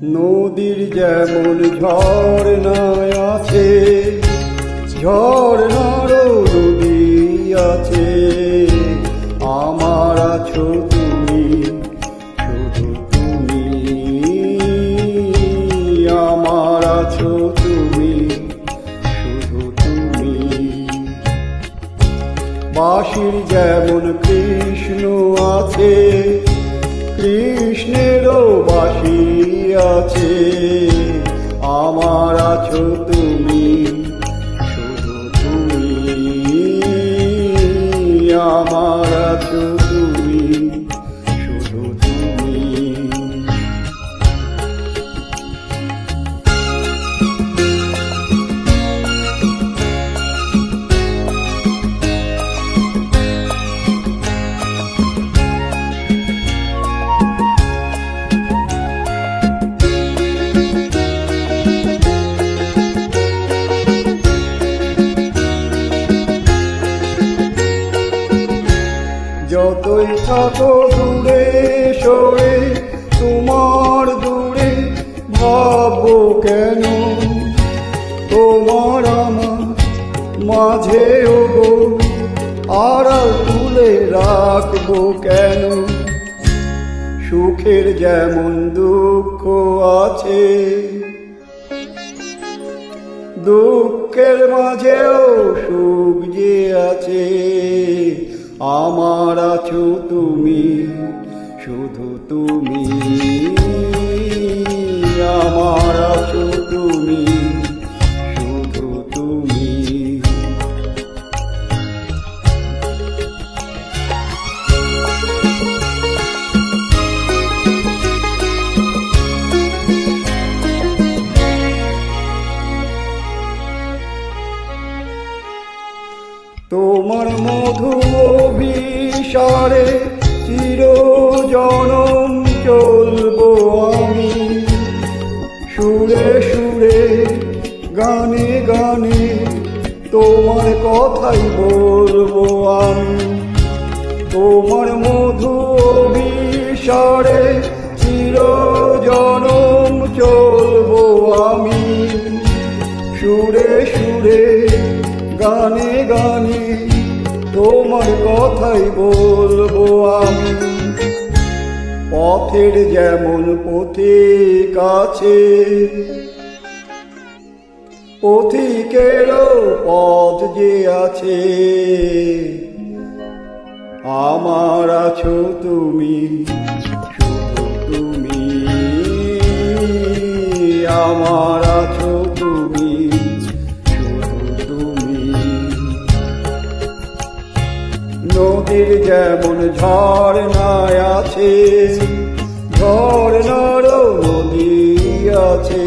নদীর যেমন ঝর্ণায় আছে, ঝর্ণারও নদী আছে, আমার আছো তুমি, শুধু তুমি, আমার আছো তুমি, শুধু তুমি। বাঁশির যেমন কৃষ্ণ আছে, কৃষ্ণেরও বাঁশি আছে, আমার আছো তুমি, শুধু তুমি, আমার আছো তুমি, শুধু তুমি। যতই থাকো দূরে সরে, তোমার দূরে ভাববো কেন, তোমার আমার মাঝে ওগো আড়াল তুলে রাখবো কেন। সুখের যেমন দুঃখ আছে, দুঃখের মাঝেও সুখ যে আছে, আমার আছো তুমি, শুধু তুমি, আমার আছো তুমি, শুধু তুমি। তোমার মধু অভিসারে চিরজনম চলবো আমি, সুরে সুরে গানে গানে তোমার কথাই বলবো আমি। তোমার মধু অভিসারে চিরজনম চলবো আমি, সুরে সুরে গানে গানে তোমার কথাই বলবো আমি। পথের যেমন পথিক আছে, পথিকেরও পথ যে আছে, আমার আছো তুমি, শুধু তুমি, আমার আছো তুমি, নদীর যেমন ঝর্ণায় আছে, ঝর্ণারও নদী আছে,